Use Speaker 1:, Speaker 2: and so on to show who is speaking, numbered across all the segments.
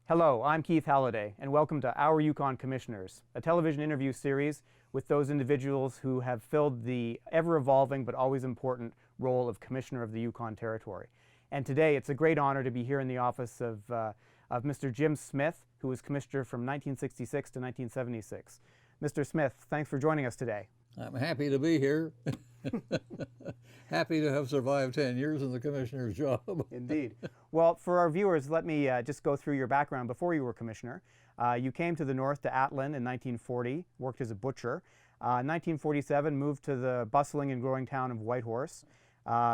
Speaker 1: Hello, I'm Keith Halliday, and welcome to Our Yukon Commissioners, a television interview series with those individuals who have filled the ever-evolving but always important role of Commissioner of the Yukon Territory. And today, it's a great honor to be here in the office of Mr. Jim Smith, who was Commissioner from 1966 to 1976. Mr. Smith, thanks for joining us today.
Speaker 2: I'm happy to be here. Happy to have survived 10 years in the Commissioner's job.
Speaker 1: Indeed. Well, for our viewers, let me just go through your background before you were Commissioner. You came to the north to Atlin in 1940, worked as a butcher. 1947, moved to the bustling and growing town of Whitehorse.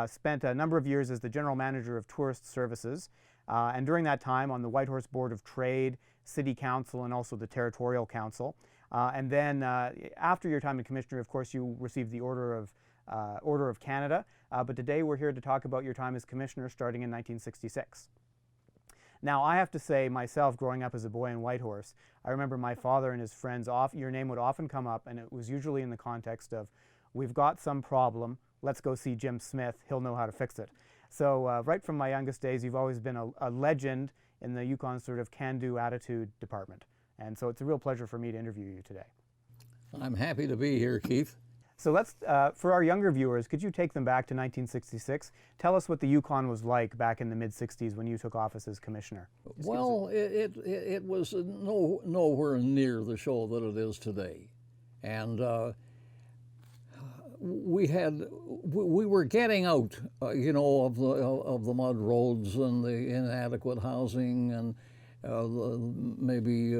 Speaker 1: Spent a number of years as the General Manager of Tourist Services. And during that time on the Whitehorse Board of Trade, City Council, and also the Territorial Council. And then after your time as Commissioner, of course, you received the Order of Canada. But today we're here to talk about your time as Commissioner starting in 1966. Now, I have to say myself, growing up as a boy in Whitehorse, I remember my father and his friends, your name would often come up, and it was usually in the context of, we've got some problem, let's go see Jim Smith, he'll know how to fix it. So right from my youngest days, you've always been a legend in the Yukon sort of can-do attitude department. And so it's a real pleasure for me to interview you today.
Speaker 2: I'm happy to be here, Keith.
Speaker 1: So let's, for our younger viewers, could you take them back to 1966? Tell us what the Yukon was like back in the mid-60s when you took office as Commissioner.
Speaker 2: Well, it was nowhere near the show that it is today. And we were getting out, of the mud roads and the inadequate housing and maybe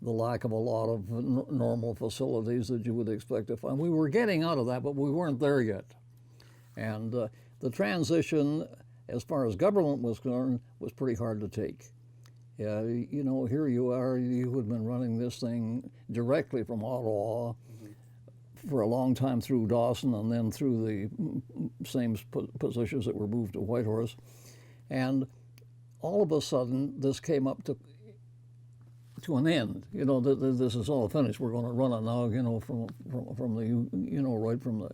Speaker 2: the lack of a lot of normal facilities that you would expect to find. We were getting out of that, but we weren't there yet. And the transition, as far as government was concerned, was pretty hard to take. Here you are, you had been running this thing directly from Ottawa for a long time through Dawson and then through the same positions that were moved to Whitehorse. And all of a sudden, this came up to an end. This is all finished. We're going to run it now, from the, right from the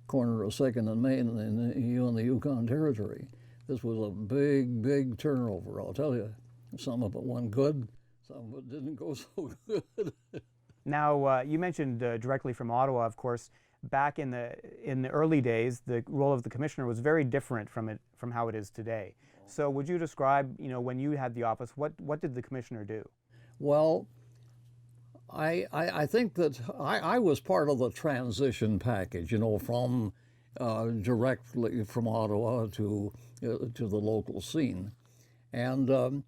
Speaker 2: corner of 2nd and Main and the Yukon Territory. This was a big, big turnover, I'll tell you. Some of it went good, some of it didn't go so good.
Speaker 1: Now, you mentioned directly from Ottawa, of course. Back in the early days, the role of the Commissioner was very different from how it is today. So would you describe, when you had the office, what did the Commissioner do?
Speaker 2: Well, I think that I was part of the transition package, from directly from Ottawa to the local scene. And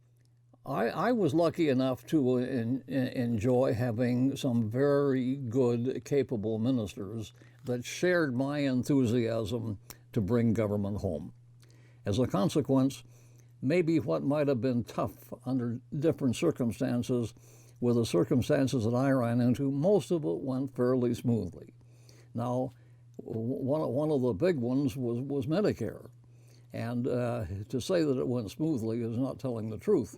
Speaker 2: I was lucky enough to enjoy having some very good, capable ministers that shared my enthusiasm to bring government home. As a consequence, maybe what might have been tough under different circumstances were the circumstances that I ran into. Most of it went fairly smoothly. Now, one of the big ones was Medicare. And to say that it went smoothly is not telling the truth.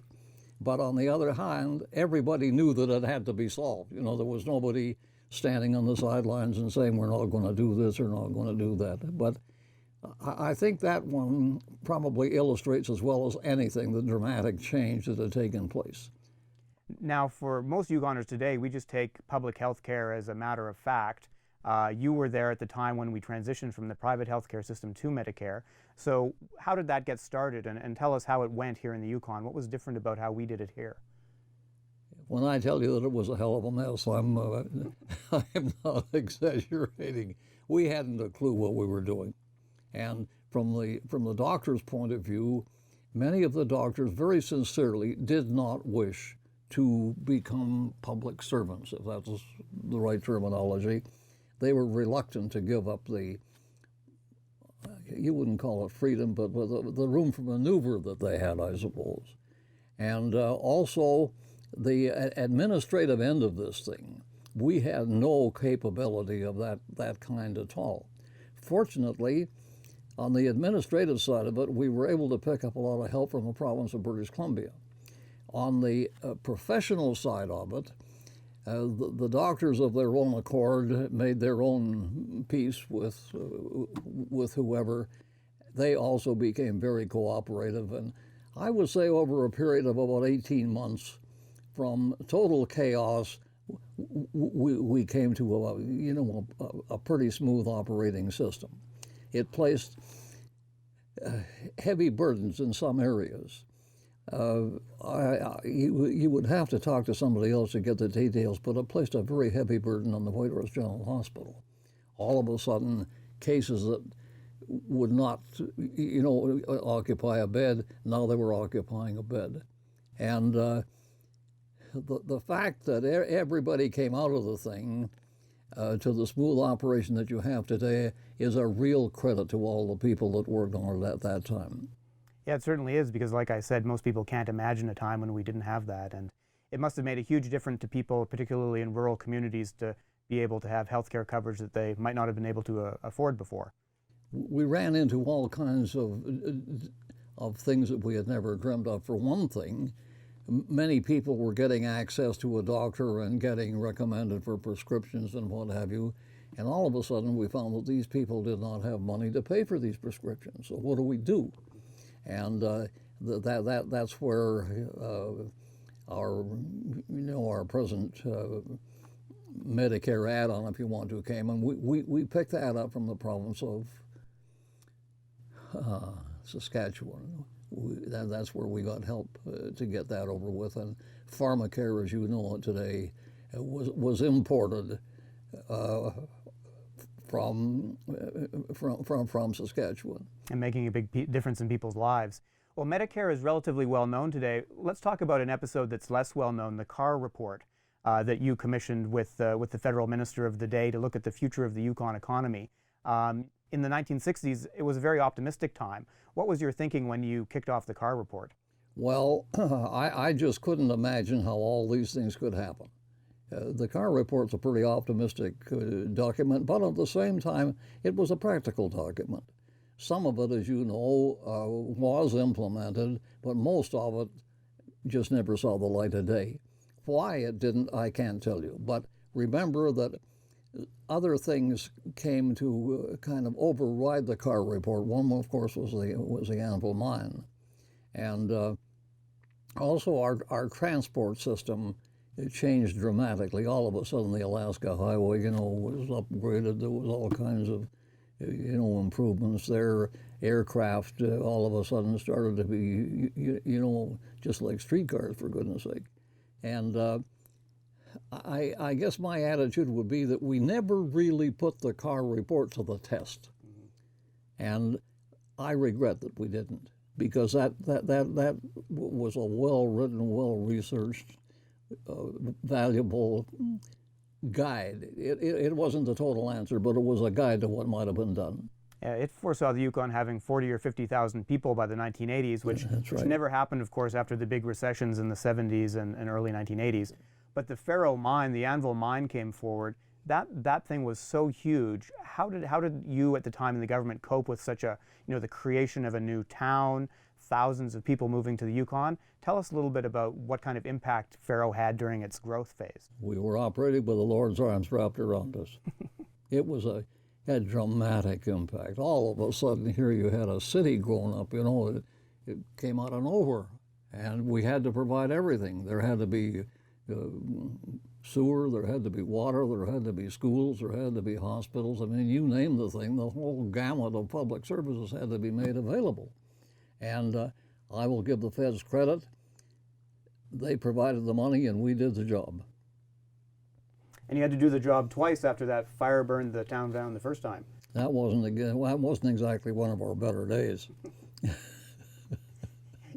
Speaker 2: But on the other hand, everybody knew that it had to be solved. There was nobody standing on the sidelines and saying, we're not going to do this or not going to do that. But I think that one probably illustrates as well as anything the dramatic change that had taken place.
Speaker 1: Now, for most Yukoners today, we just take public health care as a matter of fact. You were there at the time when we transitioned from the private health care system to Medicare. So how did that get started? And tell us how it went here in the Yukon. What was different about how we did it here?
Speaker 2: When I tell you that it was a hell of a mess, I'm not exaggerating. We hadn't a clue what we were doing. And from the doctor's point of view, many of the doctors very sincerely did not wish to become public servants, if that's the right terminology. They were reluctant to give up you wouldn't call it freedom, but the room for maneuver that they had, I suppose. And also the administrative end of this thing, we had no capability of that kind at all. Fortunately, on the administrative side of it, we were able to pick up a lot of help from the province of British Columbia. On the professional side of it, the doctors of their own accord made their own peace with whoever. They also became very cooperative, and I would say over a period of about 18 months, from total chaos, we came to a pretty smooth operating system. It placed heavy burdens in some areas. You would have to talk to somebody else to get the details, but it placed a very heavy burden on the White Horse General Hospital. All of a sudden, cases that would not, occupy a bed, now they were occupying a bed. And the fact that everybody came out of the thing to the smooth operation that you have today is a real credit to all the people that worked on it at that time.
Speaker 1: Yeah, it certainly is, because like I said, most people can't imagine a time when we didn't have that. And it must have made a huge difference to people, particularly in rural communities, to be able to have health care coverage that they might not have been able to afford before.
Speaker 2: We ran into all kinds of things that we had never dreamt of. For one thing, many people were getting access to a doctor and getting recommended for prescriptions and what have you. And all of a sudden, we found that these people did not have money to pay for these prescriptions. So what do we do? And that's where our present Medicare add-on, if you want to, came, and we picked that up from the province of Saskatchewan. That's where we got help to get that over with, and pharmacare, as you know it today, was imported from Saskatchewan.
Speaker 1: And making a big difference in people's lives. Well, Medicare is relatively well known today. Let's talk about an episode that's less well known, the Carr Report, that you commissioned with the federal minister of the day to look at the future of the Yukon economy. In the 1960s, it was a very optimistic time. What was your thinking when you kicked off the Carr Report?
Speaker 2: Well, I just couldn't imagine how all these things could happen. The Carr Report's a pretty optimistic document, but at the same time, it was a practical document. Some of it, as you know, was implemented, but most of it just never saw the light of day. Why it didn't, I can't tell you. But remember that other things came to kind of override the Carr Report. One, of course, was the Anvil mine. And also our transport system, it changed dramatically. All of a sudden, the Alaska Highway, was upgraded. There was all kinds of, improvements there. Aircraft, all of a sudden, started to be, just like streetcars, for goodness sake. And I guess my attitude would be that we never really put the Carr Report to the test. And I regret that we didn't, because that was a well-written, well-researched, valuable guide. It wasn't the total answer, but it was a guide to what might have been done.
Speaker 1: It foresaw the Yukon having 40 or 50,000 people by the 1980s, which never happened, of course, after the big recessions in the 70s and early 1980s. But the Faro mine, the Anvil mine, came forward. That thing was so huge. How did you at the time in the government cope with such a, the creation of a new town, thousands of people moving to the Yukon? Tell us a little bit about what kind of impact Faro had during its growth phase.
Speaker 2: We were operating with the Lord's arms wrapped around us. It was had dramatic impact. All of a sudden, here you had a city growing up. It came out of nowhere, and we had to provide everything. There had to be sewer, there had to be water, there had to be schools, there had to be hospitals. I mean, you name the thing, the whole gamut of public services had to be made available. And I will give the feds credit. They provided the money and we did the job.
Speaker 1: And you had to do the job twice after that fire burned the town down the first time.
Speaker 2: That wasn't exactly one of our better days.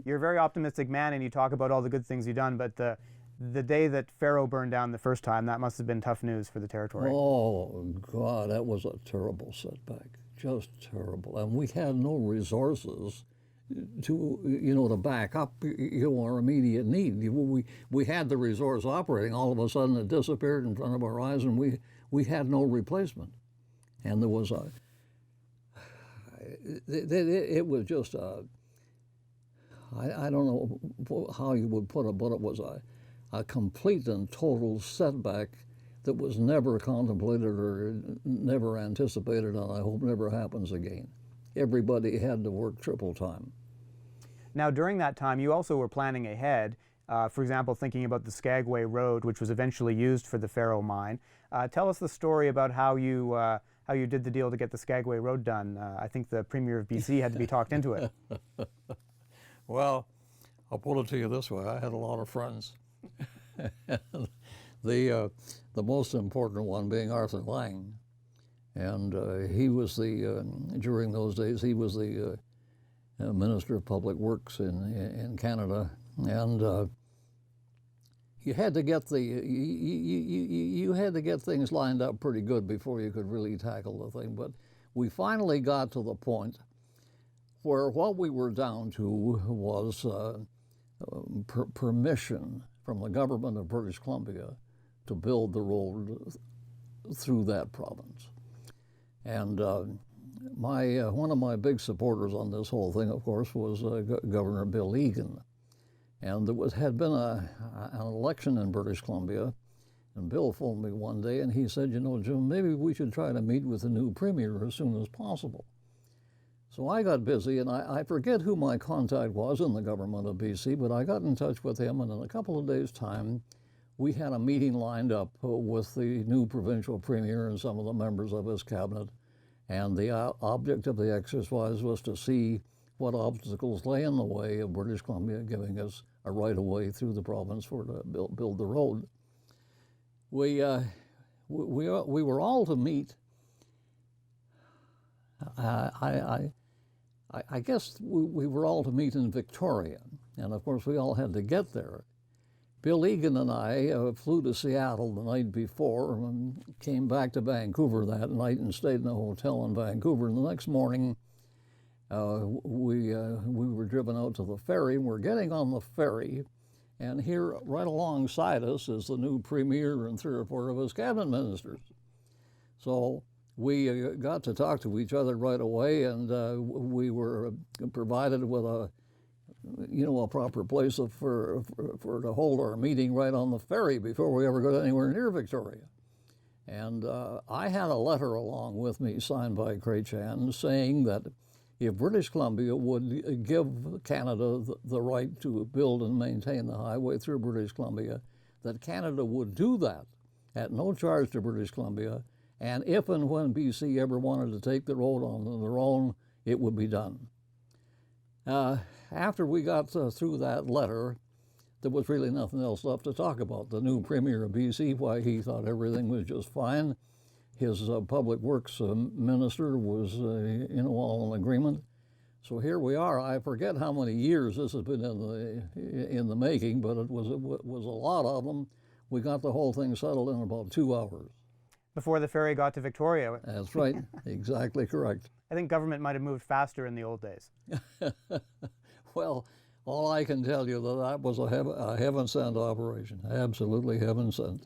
Speaker 1: You're a very optimistic man, and you talk about all the good things you've done, but the day that Faro burned down the first time, that must have been tough news for the territory.
Speaker 2: Oh, God, that was a terrible setback, just terrible. And we had no resources to back up, our immediate need. We had the resource operating. All of a sudden, it disappeared in front of our eyes, and we had no replacement. And there was it was just I don't know how you would put it, but it was a complete and total setback that was never contemplated or never anticipated, and I hope never happens again. Everybody had to work triple time.
Speaker 1: Now, during that time, you also were planning ahead. For example, thinking about the Skagway Road, which was eventually used for the Faro mine. Tell us the story about how you did the deal to get the Skagway Road done. I think the Premier of BC had to be talked into it.
Speaker 2: Well, I'll put it to you this way. I had a lot of friends. The most important one being Arthur Lang. And he was during those days, he was the Minister of Public Works in Canada. And you had to get you had to get things lined up pretty good before you could really tackle the thing. But we finally got to the point where what we were down to was permission from the government of British Columbia to build the road through that province. And one of my big supporters on this whole thing, of course, was Governor Bill Egan. And there had been an election in British Columbia, and Bill phoned me one day and he said, you know, Jim, maybe we should try to meet with the new Premier as soon as possible. So I got busy, and I forget who my contact was in the government of BC, but I got in touch with him, and in a couple of days' time, we had a meeting lined up with the new provincial Premier and some of the members of his cabinet, and the object of the exercise was to see what obstacles lay in the way of British Columbia giving us a right-of-way through the province to build the road. We were all to meet. I guess we were all to meet in Victoria, and of course we all had to get there. Bill Egan and I flew to Seattle the night before and came back to Vancouver that night and stayed in a hotel in Vancouver. And the next morning, we were driven out to the ferry, and we're getting on the ferry, and here right alongside us is the new Premier and 3 or 4 of his cabinet ministers. So we got to talk to each other right away, and we were provided with a proper place for to hold our meeting right on the ferry before we ever got anywhere near Victoria. And I had a letter along with me signed by Chretien saying that if British Columbia would give Canada the right to build and maintain the highway through British Columbia, that Canada would do that at no charge to British Columbia, and if and when BC ever wanted to take the road on their own, it would be done. After we got through that letter, there was really nothing else left to talk about. The new Premier of BC, why he thought everything was just fine. His Public Works Minister was, all in agreement. So here we are. I forget how many years this has been in the making, but it was a lot of them. We got the whole thing settled in about 2 hours.
Speaker 1: Before the ferry got to Victoria.
Speaker 2: That's right. Exactly correct.
Speaker 1: I think government might have moved faster in the old days.
Speaker 2: Well, all I can tell you that was a heaven-sent operation, absolutely heaven-sent.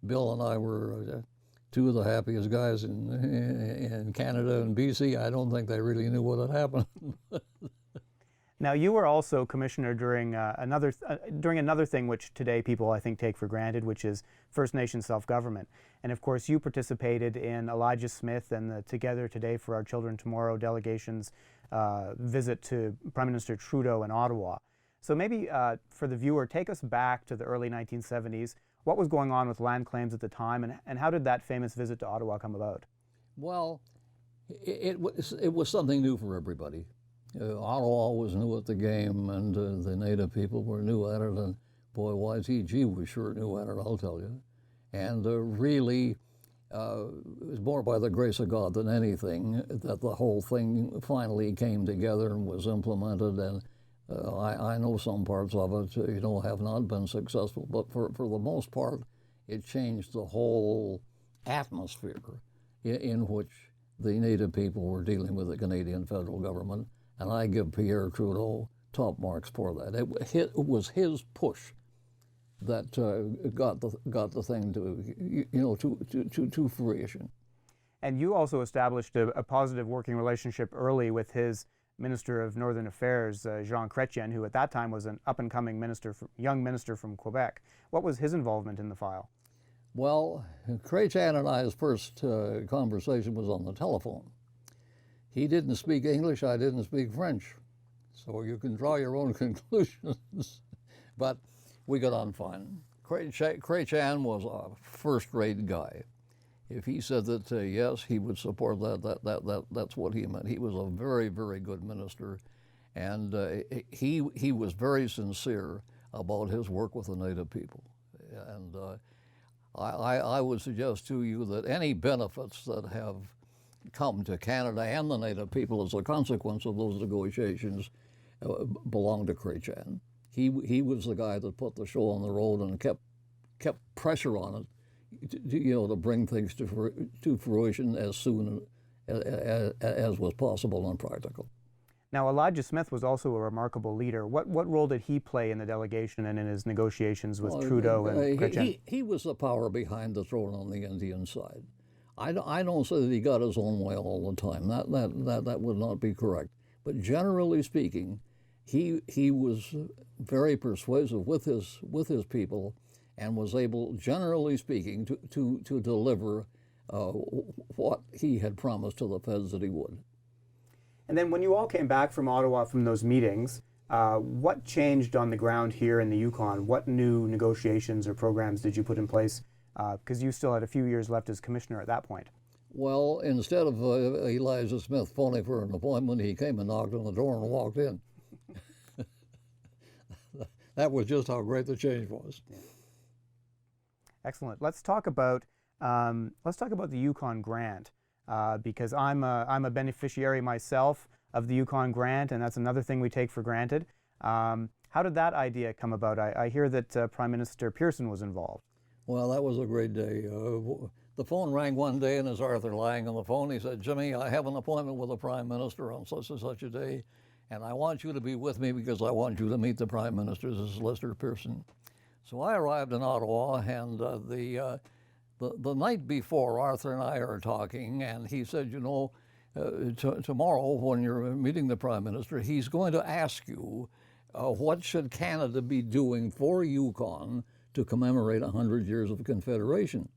Speaker 2: Bill and I were 2 of the happiest guys in Canada and BC. I don't think they really knew what had happened.
Speaker 1: Now, you were also commissioner during another thing which today people, I think, take for granted, which is First Nation self-government. And of course, you participated in Elijah Smith and the Together Today for Our Children Tomorrow delegation's visit to Prime Minister Trudeau in Ottawa. So maybe for the viewer, take us back to the early 1970s. What was going on with land claims at the time, and how did that famous visit to Ottawa come about?
Speaker 2: Well, it was something new for everybody. Ottawa was new at the game, and the Native people were new at it, and boy, YTG was sure new at it, I'll tell you. And really, it was more by the grace of God than anything that the whole thing finally came together and was implemented. And I know some parts of it, have not been successful, but for the most part, it changed the whole atmosphere in which the Native people were dealing with the Canadian federal government. And I give Pierre Trudeau top marks for that. It was his push that got the thing to fruition.
Speaker 1: And you also established a positive working relationship early with his Minister of Northern Affairs, Jean Chretien, who at that time was an up-and-coming young minister from Quebec. What was his involvement in the file?
Speaker 2: Well, Chretien and I's first conversation was on the telephone. He didn't speak English, I didn't speak French. So you can draw your own conclusions. But we got on fine. Chretien was a first-rate guy. If he said that yes, he would support that's what he meant. He was a very, very good minister, and he was very sincere about his work with the Native people. And I would suggest to you that any benefits that have come to Canada and the Native people as a consequence of those negotiations belong to Chretien. He was the guy that put the show on the road and kept pressure on it, to bring things to fruition as soon as was possible and practical.
Speaker 1: Now, Elijah Smith was also a remarkable leader. What role did he play in the delegation and in his negotiations with Trudeau and Chretien?
Speaker 2: He was the power behind the throne on the Indian side. I don't say that he got his own way all the time. That would not be correct. But generally speaking, he was very persuasive with his people, and was able, generally speaking, to deliver what he had promised to the feds that he would.
Speaker 1: And then when you all came back from Ottawa from those meetings, what changed on the ground here in the Yukon? What new negotiations or programs did you put in place? Because you still had a few years left as commissioner at that point.
Speaker 2: Well, instead of Elijah Smith phoning for an appointment, he came and knocked on the door and walked in. That was just how great the change was.
Speaker 1: Yeah. Excellent. Let's talk about the Yukon grant, because I'm a beneficiary myself of the Yukon grant, and that's another thing we take for granted. How did that idea come about? I hear that Prime Minister Pearson was involved.
Speaker 2: Well, that was a great day. The phone rang one day, and as Arthur lying on the phone, he said, "Jimmy, I have an appointment with the Prime Minister on such and such a day, and I want you to be with me because I want you to meet the Prime Minister. This is Lester Pearson." So I arrived in Ottawa, and the night before, Arthur and I are talking, and he said, tomorrow when you're meeting the Prime Minister, he's going to ask you, what should Canada be doing for Yukon to commemorate 100 years of Confederation?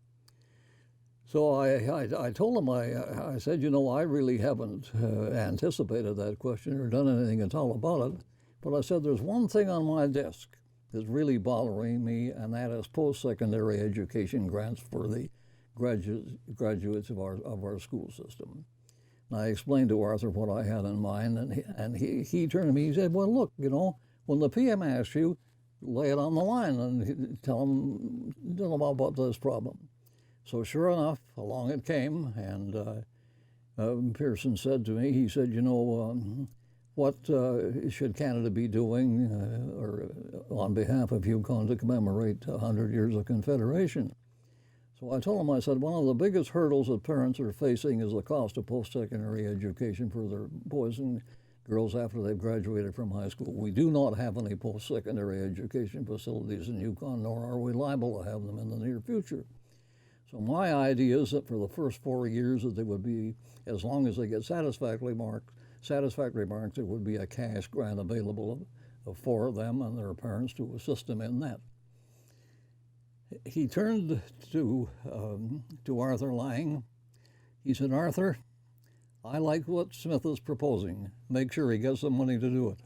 Speaker 2: So I told him, I said, I really haven't anticipated that question or done anything at all about it, but I said, there's one thing on my desk that's really bothering me, and that is post-secondary education grants for the graduates of our school system. And I explained to Arthur what I had in mind, and he turned to me, he said, well, look, when the PM asks you, lay it on the line and tell them about this problem. So sure enough, along it came, and Pearson said to me, he said, what should Canada be doing or on behalf of Yukon to commemorate 100 years of Confederation? So I told him, I said, one of the biggest hurdles that parents are facing is the cost of post-secondary education for their boys and girls after they've graduated from high school. We do not have any post-secondary education facilities in Yukon, nor are we liable to have them in the near future. So my idea is that for the first 4 years that they would be, as long as they get satisfactory marks, there would be a cash grant available for them and their parents to assist them in that. He turned to Arthur Lang. He said, Arthur, I like what Smith is proposing. Make sure he gets the money to do it.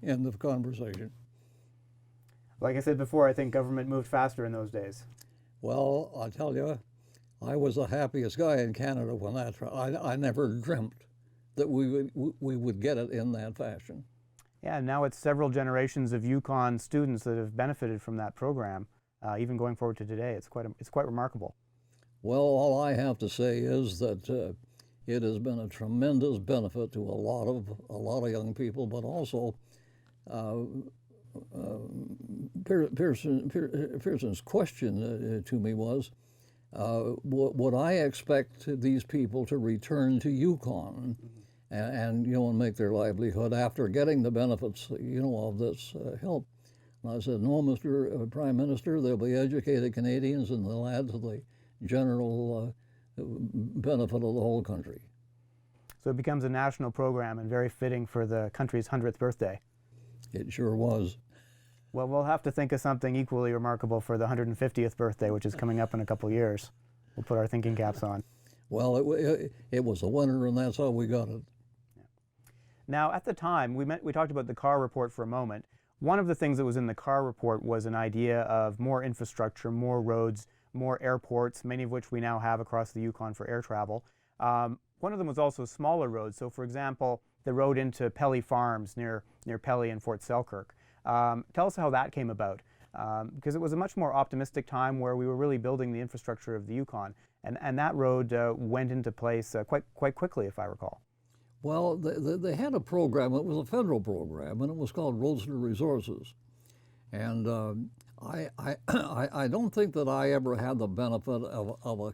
Speaker 2: End of conversation.
Speaker 1: Like I said before, I think government moved faster in those days.
Speaker 2: Well, I tell you, I was the happiest guy in Canada when I never dreamt that we would get it in that fashion.
Speaker 1: Yeah, now it's several generations of Yukon students that have benefited from that program, even going forward to today. It's quite remarkable.
Speaker 2: Well, all I have to say is that it has been a tremendous benefit to a lot of young people, but also Pearson's question to me was, would I expect these people to return to Yukon and make their livelihood after getting the benefits of this help? And I said, no, Mr. Prime Minister, they'll be educated Canadians and they'll add to the general benefit of the whole country.
Speaker 1: So it becomes a national program and very fitting for the country's 100th birthday.
Speaker 2: It sure was.
Speaker 1: Well, we'll have to think of something equally remarkable for the 150th birthday, which is coming up in a couple years. We'll put our thinking caps on.
Speaker 2: Well, it was a winner, and that's how we got it.
Speaker 1: Now, at the time, we talked about the Carr report for a moment. One of the things that was in the Carr report was an idea of more infrastructure, more roads, more airports, many of which we now have across the Yukon for air travel. One of them was also smaller roads. So, for example, the road into Pelly Farms near Pelly and Fort Selkirk. Tell us how that came about, because it was a much more optimistic time where we were really building the infrastructure of the Yukon, and that road went into place quite quickly, if I recall.
Speaker 2: Well, they had a program. It was a federal program, and it was called Roads to Resources. And I don't think that I ever had the benefit of a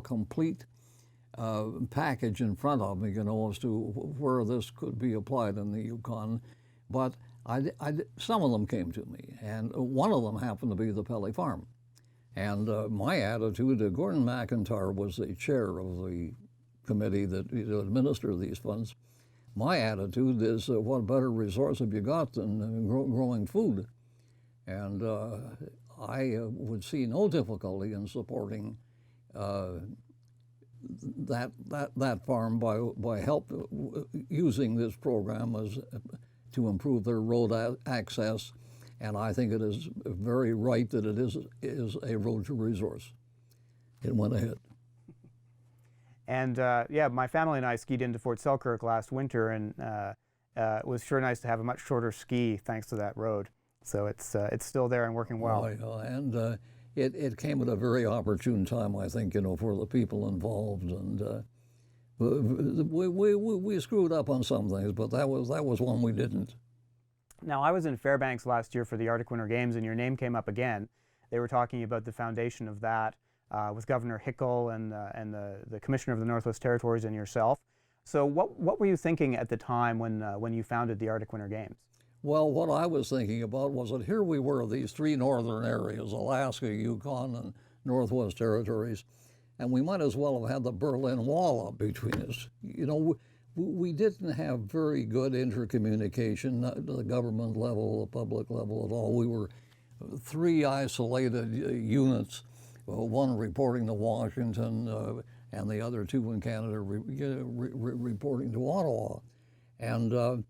Speaker 2: complete package in front of me, as to where this could be applied in the Yukon. But some of them came to me, and one of them happened to be the Pelly Farm. And my attitude, Gordon McIntyre was the chair of the committee that administer these funds. My attitude is, what better resource have you got than growing food? And I would see no difficulty in supporting that farm by help using this program as to improve their road access. And I think it is very right that it is a road to resource. It went ahead.
Speaker 1: And yeah, my family and I skied into Fort Selkirk last winter, and it was sure nice to have a much shorter ski thanks to that road. So it's still there and working well.
Speaker 2: And it came at a very opportune time, I think, for the people involved. And we screwed up on some things, but that was one we didn't.
Speaker 1: Now, I was in Fairbanks last year for the Arctic Winter Games, and your name came up again. They were talking about the foundation of that with Governor Hickel and the Commissioner of the Northwest Territories and yourself. So what were you thinking at the time when you founded the Arctic Winter Games?
Speaker 2: Well, what I was thinking about was that here we were, these three northern areas, Alaska, Yukon, and Northwest Territories, and we might as well have had the Berlin Wall up between us. We didn't have very good intercommunication, not at the government level, the public level at all. We were three isolated units, one reporting to Washington and the other two in Canada reporting to Ottawa. And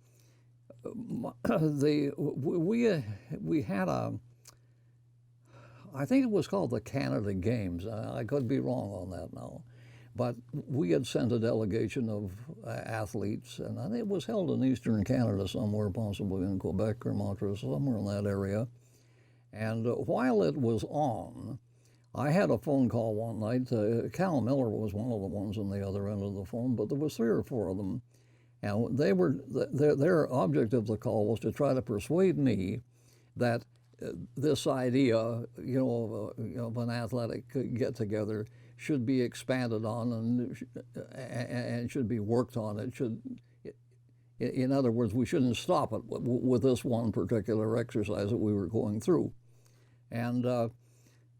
Speaker 2: we had I think it was called the Canada Games. I could be wrong on that now. But we had sent a delegation of athletes, and I think it was held in eastern Canada somewhere, possibly in Quebec or Montreal, somewhere in that area. And while it was on, I had a phone call one night. Cal Miller was one of the ones on the other end of the phone, but there was 3 or 4 of them. And their object of the call was to try to persuade me that this idea, of an athletic get-together should be expanded on and should be worked on. In other words, we shouldn't stop it with this one particular exercise that we were going through. And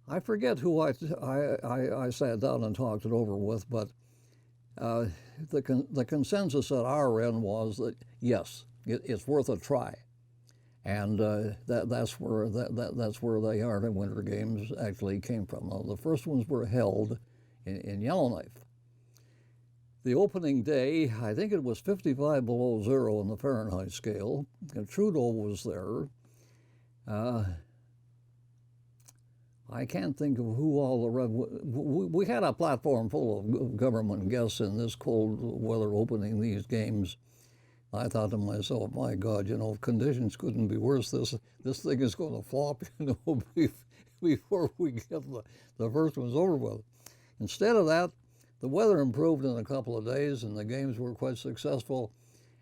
Speaker 2: I forget who I sat down and talked it over with, but the consensus at our end was that yes, it's worth a try, and that's where the Arctic Winter Games actually came from. Now, the first ones were held in Yellowknife. The opening day, I think it was 55 below zero on the Fahrenheit scale. Trudeau was there. I can't think of who all the we had a platform full of government guests in this cold weather opening these games. I thought to myself, my God, if conditions couldn't be worse, this thing is going to flop, before we get the first ones over with. Instead of that, the weather improved in a couple of days, and the games were quite successful.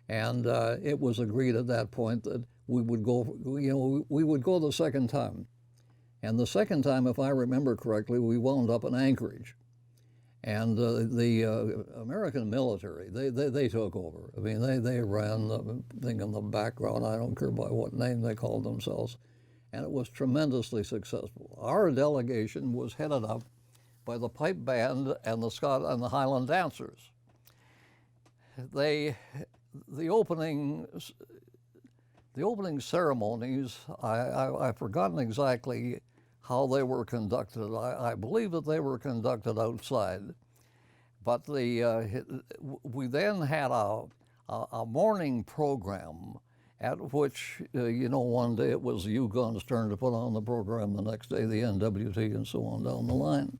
Speaker 2: And it was agreed at that point that we would go, we would go the second time. And the second time, if I remember correctly, we wound up in Anchorage. And the American military, they took over. I mean, they ran the thing in the background. I don't care by what name they called themselves. And it was tremendously successful. Our delegation was headed up by the pipe band and the Highland dancers. The opening ceremonies, I've forgotten exactly how they were conducted. I believe that they were conducted outside, but we then had a a morning program at which, one day it was the Yukon's turn to put on the program, the next day the NWT, and so on down the line.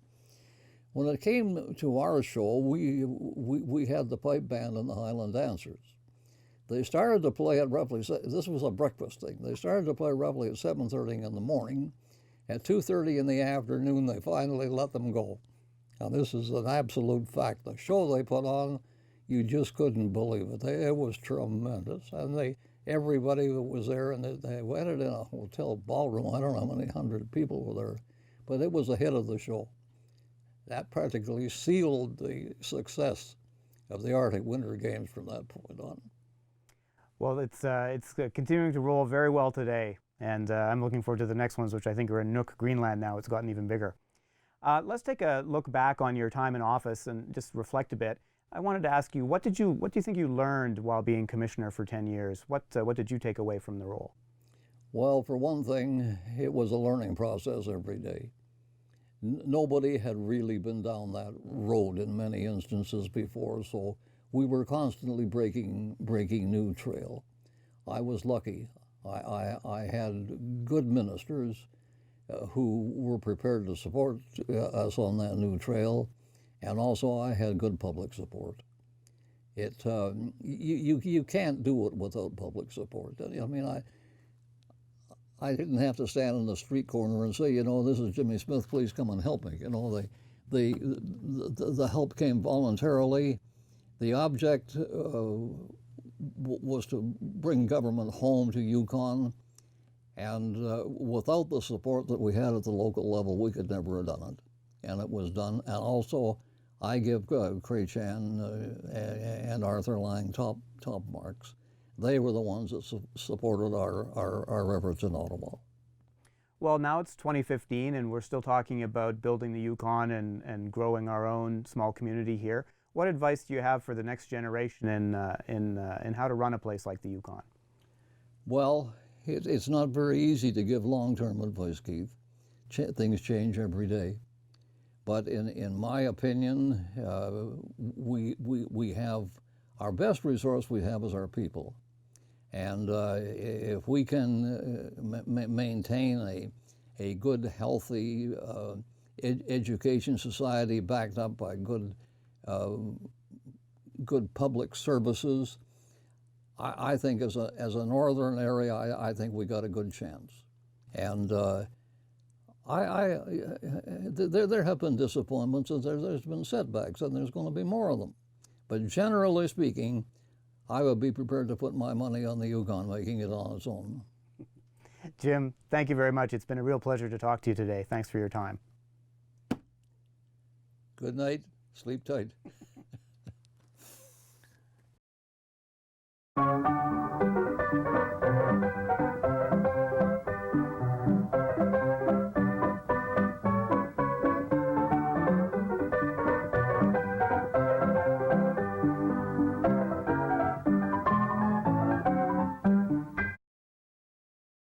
Speaker 2: When it came to our show, we had the pipe band and the Highland Dancers. They started to play at roughly, this was a breakfast thing, they started to play roughly at 7:30 in the morning. At 2:30 in the afternoon, they finally let them go. Now, this is an absolute fact. The show they put on, you just couldn't believe it. It was tremendous. And everybody that was there, and they went it in a hotel ballroom. I don't know how many hundred people were there, but it was a hit of the show. That practically sealed the success of the Arctic Winter Games from that point on.
Speaker 1: Well, it's continuing to roll very well today, and I'm looking forward to the next ones, which I think are in Nuuk, Greenland now. It's gotten even bigger. Let's take a look back on your time in office and just reflect a bit. I wanted to ask you, what do you think you learned while being commissioner for 10 years? What did you take away from the role?
Speaker 2: Well, for one thing, it was a learning process every day. Nobody had really been down that road in many instances before, so we were constantly breaking new trail. I was lucky. I had good ministers who were prepared to support us on that new trail, and also I had good public support. You can't do it without public support. I mean, I didn't have to stand in the street corner and say, this is Jimmy Smith, please come and help me. The help came voluntarily. The object was to bring government home to Yukon, and without the support that we had at the local level, we could never have done it. And it was done. And also, I give Chretien and Arthur Lang top marks. They were the ones that supported our efforts in Ottawa.
Speaker 1: Well, now it's 2015, and we're still talking about building the Yukon and growing our own small community here. What advice do you have for the next generation in how to run a place like the Yukon?
Speaker 2: Well, it's not very easy to give long-term advice, Keith. Things change every day. But in my opinion, we have our best resource we have is our people. And if we can maintain a good, healthy education society backed up by good public services, I think as a northern area, I think we got a good chance. And there have been disappointments, and there's been setbacks, and there's going to be more of them. But generally speaking, I would be prepared to put my money on the Yukon making it on its own.
Speaker 1: Jim, thank you very much. It's been a real pleasure to talk to you today. Thanks for your time.
Speaker 2: Good night. Sleep tight.